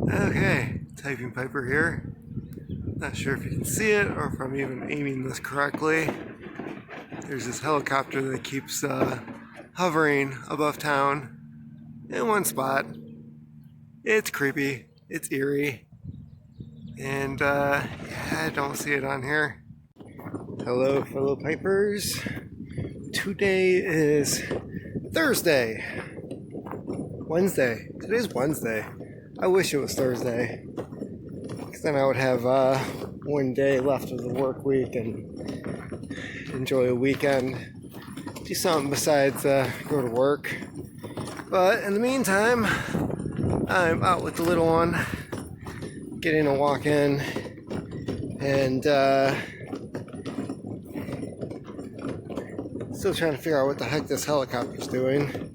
Okay, typing Piper here. Not sure if you can see it or if I'm even aiming this correctly. There's this helicopter that keeps hovering above town in one spot. It's creepy, it's eerie, and yeah, I don't see it on here. Hello, fellow Pipers. Today is Thursday. Wednesday. Today's Wednesday. I wish it was Thursday, because then I would have one day left of the work week and enjoy a weekend. Do something besides go to work. But in the meantime, I'm out with the little one, getting a walk in, and still trying to figure out what the heck this helicopter's doing.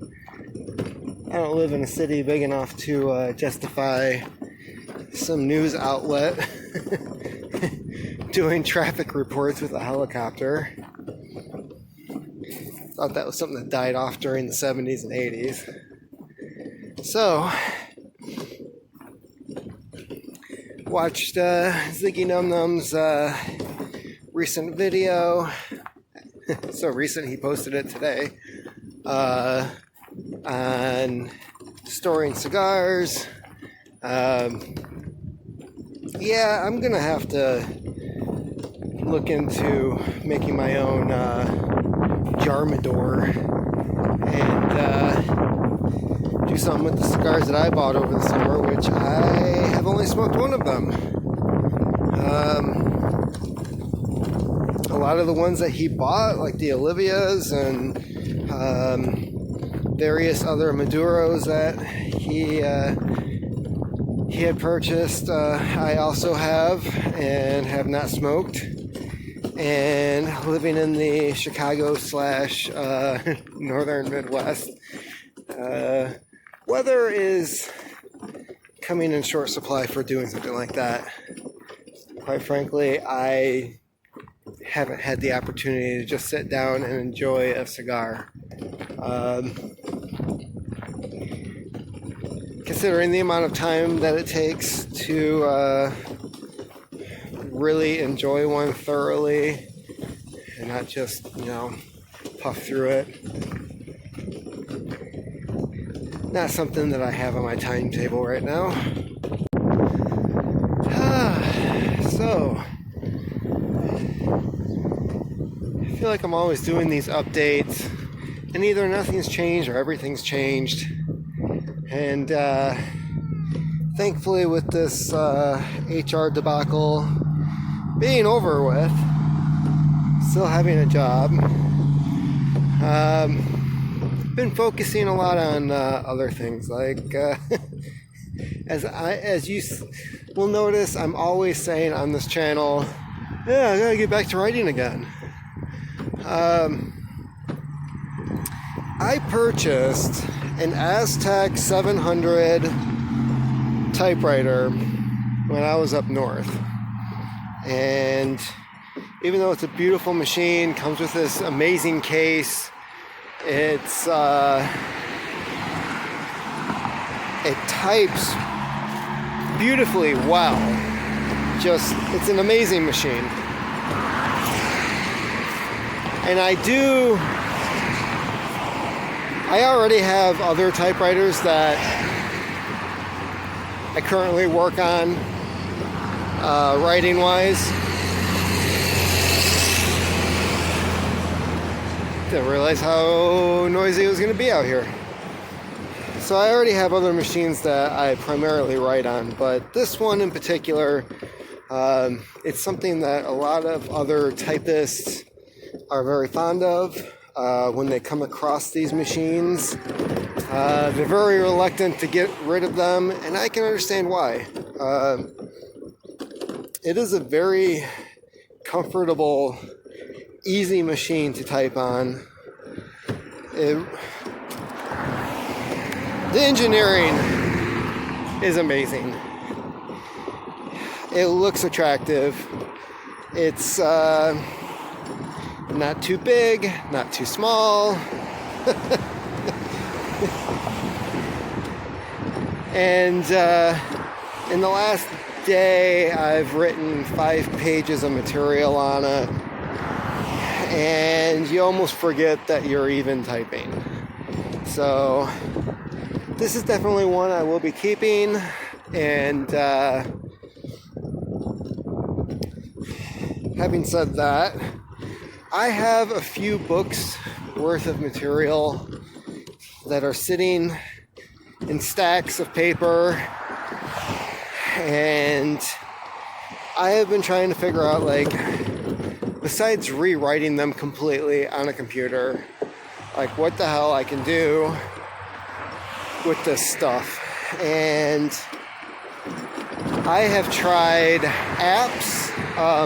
I don't live in a city big enough to justify some news outlet doing traffic reports with a helicopter. Thought that was something that died off during the 70s and 80s. So, watched Ziggy Num Num's recent video. So recent, he posted it today. On storing cigars. Yeah, I'm gonna have to look into making my own Jarmador and do something with the cigars that I bought over the summer, which I have only smoked one of them. A lot of the ones that he bought, like the Olivias and various other Maduros that he had purchased, I also have and have not smoked. And living in the Chicago / northern Midwest, weather is coming in short supply for doing something like that. Quite frankly, I haven't had the opportunity to just sit down and enjoy a cigar. Considering the amount of time that it takes to really enjoy one thoroughly and not just, puff through it. Not something that I have on my timetable right now. So, I feel like I'm always doing these updates, and either nothing's changed or everything's changed. And thankfully, with this HR debacle being over with, still having a job, been focusing a lot on other things. Like as you will notice, I'm always saying on this channel, yeah, I gotta get back to writing again. I purchased an Aztec 700 typewriter when I was up north, and even though it's a beautiful machine, comes with this amazing case, it types beautifully well. It's an amazing machine. And I already have other typewriters that I currently work on, writing-wise. Didn't realize how noisy it was going to be out here. So I already have other machines that I primarily write on, but this one in particular, it's something that a lot of other typists are very fond of. When they come across these machines, they're very reluctant to get rid of them, and I can understand why. It is a very comfortable, easy machine to type on. The engineering is amazing. It looks attractive. It's not too big, not too small. And In the last day, I've written 5 pages of material on it, and you almost forget that you're even typing. So this is definitely one I will be keeping, and having said that, I have a few books worth of material that are sitting in stacks of paper, and I have been trying to figure out, like, besides rewriting them completely on a computer, like what the hell I can do with this stuff. And I have tried apps,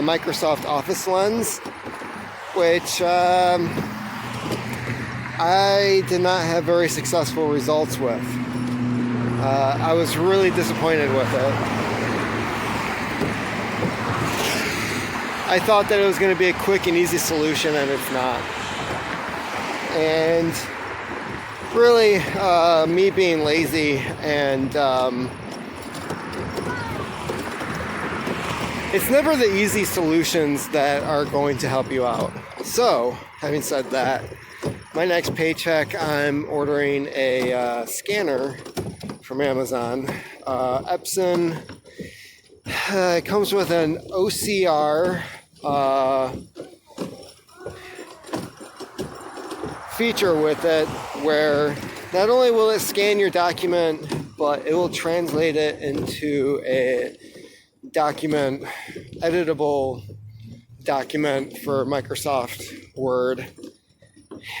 Microsoft Office Lens, which I did not have very successful results with. I was really disappointed with it. I thought that it was going to be a quick and easy solution, and it's not. And really, me being lazy, and it's never the easy solutions that are going to help you out. So, having said that, my next paycheck, I'm ordering a scanner from Amazon. Epson. It comes with an OCR feature with it, where not only will it scan your document, but it will translate it into a document, editable document for Microsoft Word.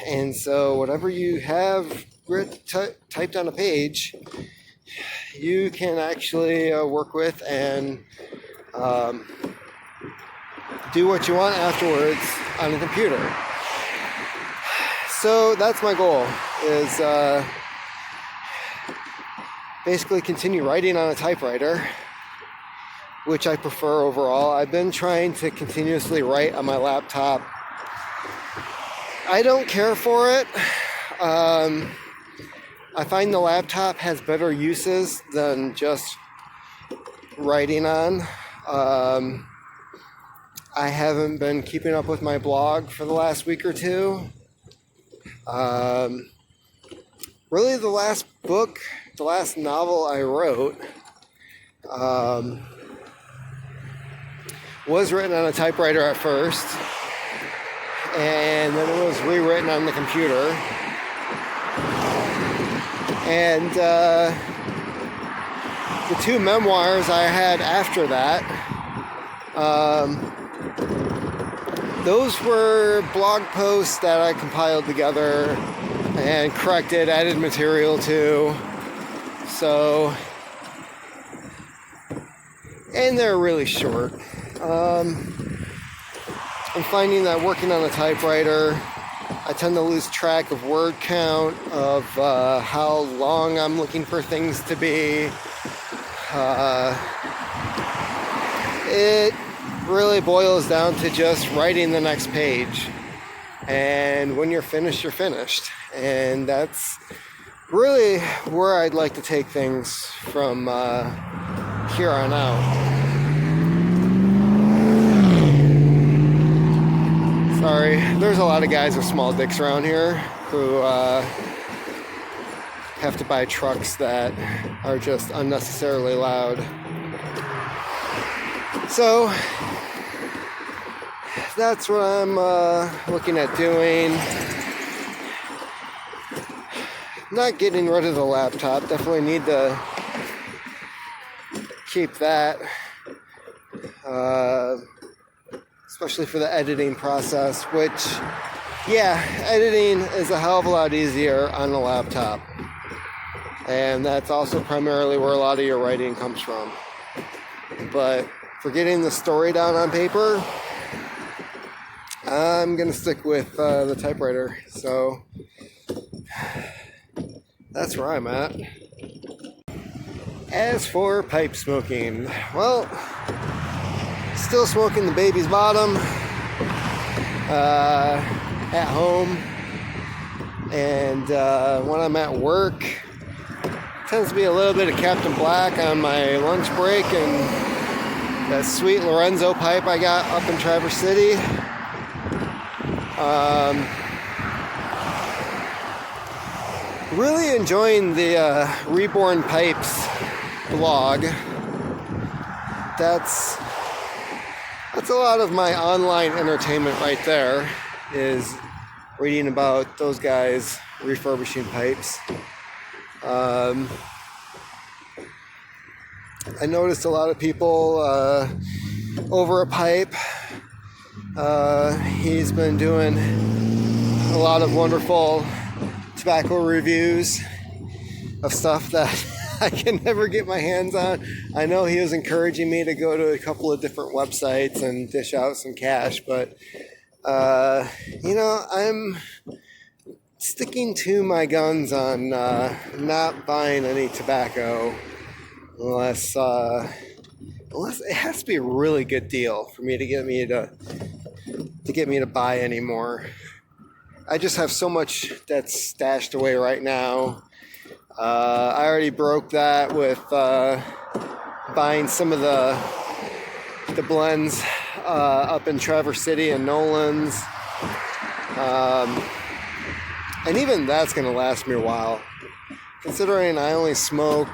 And so whatever you have typed on a page, you can actually work with and do what you want afterwards on the computer. So that's my goal, is basically continue writing on a typewriter, which I prefer overall. I've been trying to continuously write on my laptop. I don't care for it. I find the laptop has better uses than just writing on. I haven't been keeping up with my blog for the last week or two. Really, the last novel I wrote was written on a typewriter at first, and then it was rewritten on the computer. And the 2 memoirs I had after that, those were blog posts that I compiled together and corrected, added material to. So, and they're really short. I'm finding that working on a typewriter, I tend to lose track of word count, of how long I'm looking for things to be. It really boils down to just writing the next page. And when you're finished, you're finished. And that's really where I'd like to take things from here on out. Sorry, there's a lot of guys with small dicks around here who have to buy trucks that are just unnecessarily loud. So that's what I'm looking at doing. Not getting rid of the laptop. Definitely need to keep that. Especially for the editing process, which, yeah, editing is a hell of a lot easier on a laptop. And that's also primarily where a lot of your writing comes from. But for getting the story down on paper, I'm going to stick with the typewriter. So that's where I'm at. As for pipe smoking, well, still smoking the baby's bottom at home, and when I'm at work, Tends to be a little bit of Captain Black on my lunch break, and that sweet Lorenzo pipe I got up in Traverse City. Really enjoying the Reborn Pipes blog. That's a lot of my online entertainment right there, is reading about those guys refurbishing pipes. I noticed a lot of people over a pipe. He's been doing a lot of wonderful tobacco reviews of stuff that I can never get my hands on. I know he was encouraging me to go to a couple of different websites and dish out some cash, but I'm sticking to my guns on not buying any tobacco unless it has to be a really good deal for me to get me to buy any more. I just have so much that's stashed away right now. I already broke that with buying some of the blends up in Traverse City and Nolan's. And even that's going to last me a while, considering I only smoke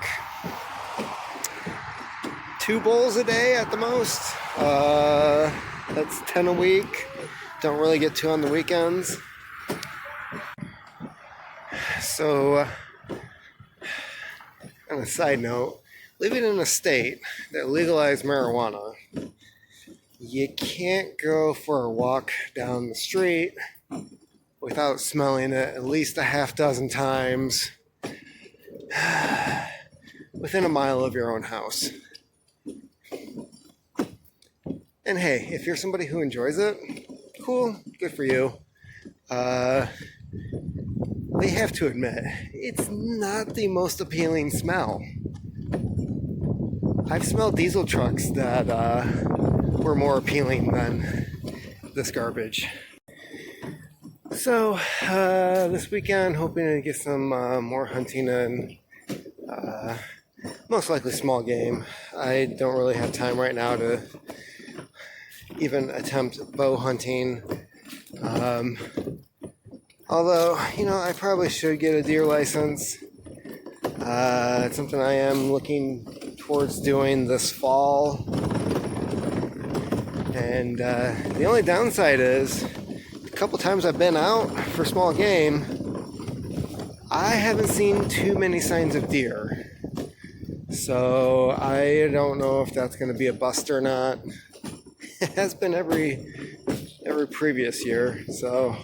2 bowls a day at the most. That's 10 a week. Don't really get 2 on the weekends. So, on a side note, living in a state that legalized marijuana, you can't go for a walk down the street without smelling it at least a half dozen times within a mile of your own house. And hey, if you're somebody who enjoys it, cool, good for you. They have to admit, it's not the most appealing smell. I've smelled diesel trucks that were more appealing than this garbage. So, this weekend, hoping to get some more hunting in, most likely small game. I don't really have time right now to even attempt bow hunting. Although, I probably should get a deer license. It's something I am looking towards doing this fall. And the only downside is, a couple times I've been out for small game, I haven't seen too many signs of deer. So I don't know if that's going to be a bust or not. It has been every previous year, so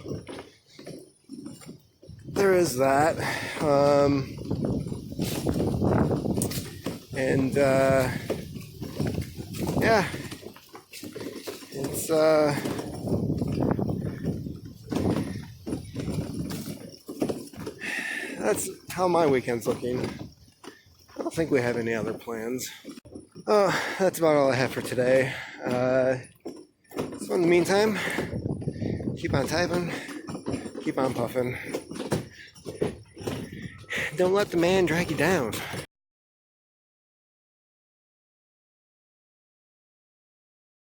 there is that. Yeah, it's that's how my weekend's looking. I don't think we have any other plans. Oh, that's about all I have for today. So in the meantime, keep on typing, keep on puffing. Don't let the man drag you down.